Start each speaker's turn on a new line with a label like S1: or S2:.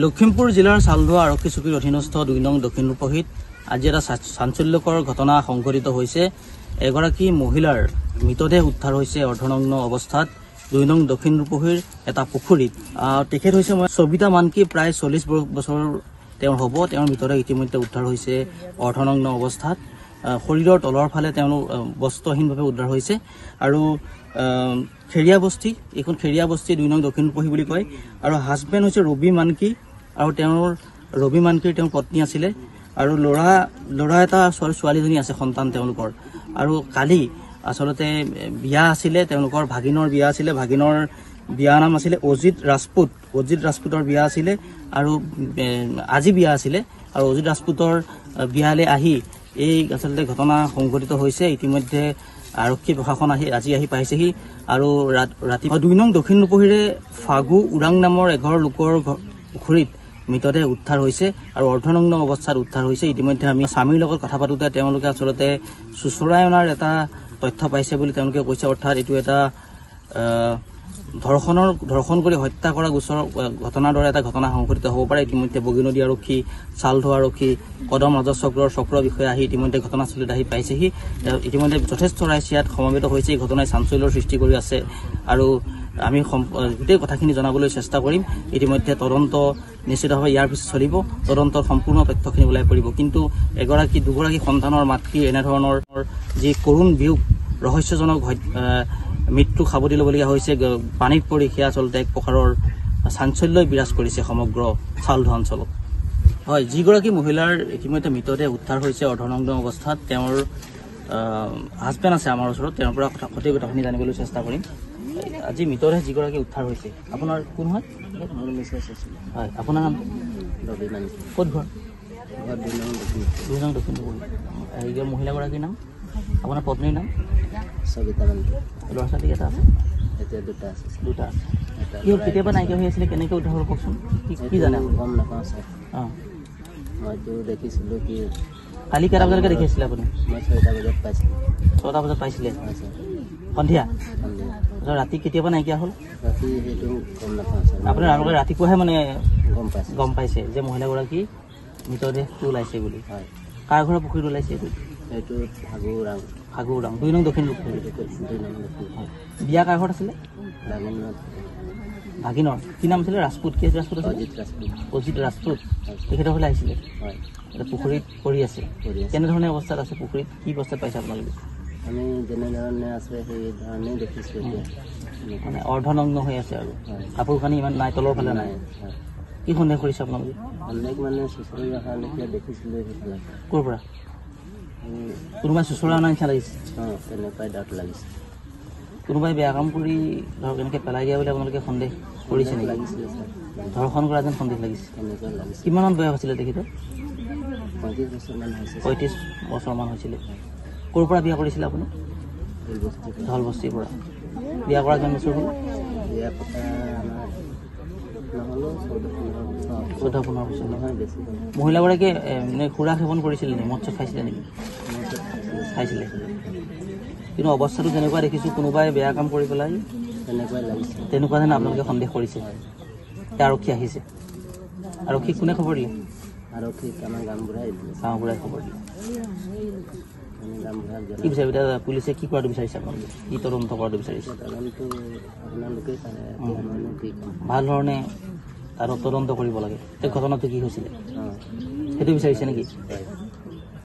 S1: লখিমপুৰ জিলাৰ চালধোৱা আৰক্ষী চকীৰ অধীনস্থ ২ নং দক্ষিণ ৰূপহীত আজি এটা চাঞ্চল্যকৰ ঘটনা সংঘটিত হৈছে। এগৰাকী মহিলাৰ মৃতদেহ উদ্ধাৰ হৈছে অৰ্ধনগ্ন অৱস্থাত ২ নং দক্ষিণ ৰূপহীৰ এটা পুখুৰীত। তেখেত হৈছে সবিতা মানকি, প্ৰায় ৪০ বছৰ তেওঁৰ হ'ব। তেওঁৰ মৃতদেহ ইতিমধ্যে উদ্ধাৰ হৈছে অৰ্ধনগ্ন অৱস্থাত। শৰীৰৰ তলৰ ফালে তেওঁলোক বস্ত্ৰহীনভাৱে উদ্ধাৰ হৈছে আৰু খেৰিয়া বস্তি, এইখন খেৰিয়া বস্তি ২ নং দক্ষিণ ৰূপহী বুলি কয়। আৰু হাজবেণ্ড হৈছে ৰবি মানকি আৰু ৰবি মানকিৰ তেওঁৰ পত্নী আছিলে আৰু ল'ৰা এটা ছোৱালীজনী আছে সন্তান তেওঁলোকৰ। আৰু কালি আচলতে বিয়া আছিলে, তেওঁলোকৰ ভাগিনৰ বিয়া আছিলে। ভাগিনৰ বিয়া নাম আছিলে অজিত ৰাজপুত। অজিত ৰাজপুতৰ বিয়া আছিলে আৰু আজি বিয়া আছিলে। আৰু অজিত ৰাজপুতৰ বিয়ালৈ আহি এই আচলতে ঘটনা সংঘটিত হৈছে। ইতিমধ্যে আৰক্ষী প্ৰশাসন আজি আহি পাইছেহি আৰু ৰাতি ২ নং দক্ষিণ ৰূপহীৰে ফাগু উৰাং নামৰ এঘৰ লোকৰ পুখুৰীত মৃতদেহ উদ্ধাৰ হৈছে আৰু অৰ্ধনগ্ন অৱস্থাত উদ্ধাৰ হৈছে। ইতিমধ্যে আমি স্বামীৰ লগত কথা পাতোতে তেওঁলোকে আচলতে চুচৰাই অনাৰ এটা তথ্য পাইছে বুলি তেওঁলোকে কৈছে। অৰ্থাৎ এইটো এটা ধৰ্ষণ কৰি হত্যা কৰা ঘটনাৰ দৰে এটা ঘটনা সংঘটিত হ'ব পাৰে। ইতিমধ্যে বগীনদী আৰক্ষী, চালধোৱা আৰক্ষী, কদম ৰাজচক্ৰৰ চক্ৰ বিষয়া আহি ইতিমধ্যে ঘটনাস্থলীত আহি পাইছেহি। ইতিমধ্যে যথেষ্ট ৰাইজ ইয়াত সমবেত হৈছে। এই ঘটনাই চাঞ্চল্যৰ সৃষ্টি কৰি আছে আৰু আমি গোটেই কথাখিনি জনাবলৈ চেষ্টা কৰিম। ইতিমধ্যে তদন্ত নিশ্চিতভাৱে ইয়াৰ পিছত চলিব। তদন্তৰ সম্পূৰ্ণ তথ্যখিনি ওলাই পৰিব। কিন্তু দুগৰাকী সন্তানৰ মাতৃ এনেধৰণৰ যি কৰুণ বিয়োগ, ৰহস্যজনক মৃত্যু সাৱটি ল'বলগীয়া হৈছে পানীত পৰি, সেয়া আচলতে এক প্ৰকাৰৰ চাঞ্চল্যই বিৰাজ কৰিছে সমগ্ৰ চালধোৱা অঞ্চলত। হয়, যিগৰাকী মহিলাৰ ইতিমধ্যে মৃতদেহ উদ্ধাৰ হৈছে অৰ্ধনগ্ন অৱস্থাত, তেওঁৰ হাজবেণ্ড আছে আমাৰ ওচৰত। তেওঁৰ পৰা সঠিক কথাখিনি জানিবলৈ চেষ্টা কৰিম। আজি মৃতদেহ যিগৰাকী উদ্ধাৰ হৈছে, আপোনাৰ কোন হয়? হয়, আপোনাৰ নাম? ৰবি মানকি। ক'ত ঘৰ? ২ নং দক্ষিণ ৰূপহী। মহিলাগৰাকীৰ নাম? আপোনাৰ পত্নীৰ নাম?
S2: সবিতা মানকি।
S1: ল'ৰা ছোৱালী এটা আছে?
S2: এতিয়া দুটা আছে।
S1: কি হ'ল, কেতিয়াবা নাইকিয়া হৈ আছিলে, কেনেকৈ উদ্ধাৰ হ'ল কওকচোন। কি জানে?
S2: গম নাপাওঁ ছাৰ। মইতো দেখিছিলোঁ কি
S1: কালি কেইটা বজালৈকে দেখি আছিলে আপুনি?
S2: মই ৬টা বজাত পাইছিলোঁ।
S1: ৬টা বজাত পাইছিলে?
S2: হয় ছাৰ।
S1: সন্ধিয়া? ৰাতি কেতিয়াবা নাইকিয়া হ'ল?
S2: ৰাতি সেইটো গম নাপাওঁ ছাৰ।
S1: আপোনালোকে ৰাতিপুৱাহে মানে
S2: গম পাইছে
S1: যে মহিলাগৰাকী মৃতদেহটো ওলাইছে বুলি?
S2: হয়।
S1: কাৰ ঘৰৰ পুখুৰীত ওলাইছে এইটো?
S2: এইটো ফাগু উৰাং
S1: ২ নং দক্ষিণ ৰূপহী।
S2: ২ নং দক্ষিণ।
S1: হয়। বিয়া কাৰ ঘৰত আছিলে? ভাগিনৰ কি নাম আছিলে? ৰাজপুত। কি ৰাজপুত আছিলে? অজিত ৰাজপুত। তেখেতৰ ফালে আহিছিলে?
S2: হয়।
S1: পুখুৰীত পৰি আছে। কেনেধৰণে অৱস্থাত আছে পুখুৰীত? কি অৱস্থাত পাইছে আপোনালোকে?
S2: আমি যেনেধৰণে আছে সেই ধৰণেই দেখিছোঁ এতিয়া।
S1: মানে অৰ্ধনগ্ন হৈ আছে আৰু কাপোৰ কানি ইমান নাই, তলৰ ফালে নাই। কি সন্দেহ কৰিছে আপোনালোকে?
S2: সন্দেহ মানে চুচৰি অহা নিচিনা দেখিছিলোঁ সেইফালে।
S1: ক'ৰ পৰা? কোনোবাই চুচৰা অনা নিচিনা লাগিছে?
S2: তেনেকুৱাই ডাউট লাগিছে।
S1: কোনোবাই বেয়া কাম কৰি ধৰক এনেকৈ পেলাই দিয়া বুলি আপোনালোকে সন্দেহ কৰিছে নেকি?
S2: লাগিছিলে ছাৰ।
S1: ধৰ্ষণ কৰা যেন সন্দেহ লাগিছে।
S2: তেনেকুৱা লাগিছে।
S1: কিমানমান বয়স আছিলে তেখেতৰ?
S2: ৩৫ বছৰমান হৈছে।
S1: ৩৫ বছৰমান হৈছিলে। ক'ৰ পৰা বিয়া কৰিছিলে আপুনি? ধলবস্তিৰ পৰা। বিয়া কৰা কিমান বছৰ হ'ল?
S2: বিয়া পতা আমাৰ নহ'লেও
S1: ১৪-১৫ বছৰ
S2: নহয়, বেছি।
S1: মহিলাগৰাকীয়ে সুৰা সেৱন কৰিছিলে নেকি? মদ চদ খাইছিলে নেকি? খাইছিলে। কিন্তু অৱস্থাটো যেনেকুৱা দেখিছোঁ, কোনোবাই বেয়া কাম কৰি পেলাই
S2: তেনেকুৱাই লাগিছে।
S1: তেনেকুৱা যেন আপোনালোকে সন্দেহ কৰিছে। আৰক্ষী আহিছে। আৰক্ষীক কোনে খবৰ দিয়ে?
S2: আৰক্ষীক আমাৰ গাঁওবুঢ়াই দিলে।
S1: গাঁওবুঢ়াই খবৰ দিয়ে।
S2: গাঁওবুঢ়াক
S1: কি বিচাৰিব এতিয়া? পুলিচে কি কৰাটো বিচাৰিছে আপোনালোকে? কি তদন্ত কৰাটো বিচাৰিছে?
S2: তদন্ত আপোনালোকে
S1: ভাল ধৰণে তদন্ত কৰিব লাগে। ঘটনাটো কি হৈছিলে সেইটো বিচাৰিছে নেকি?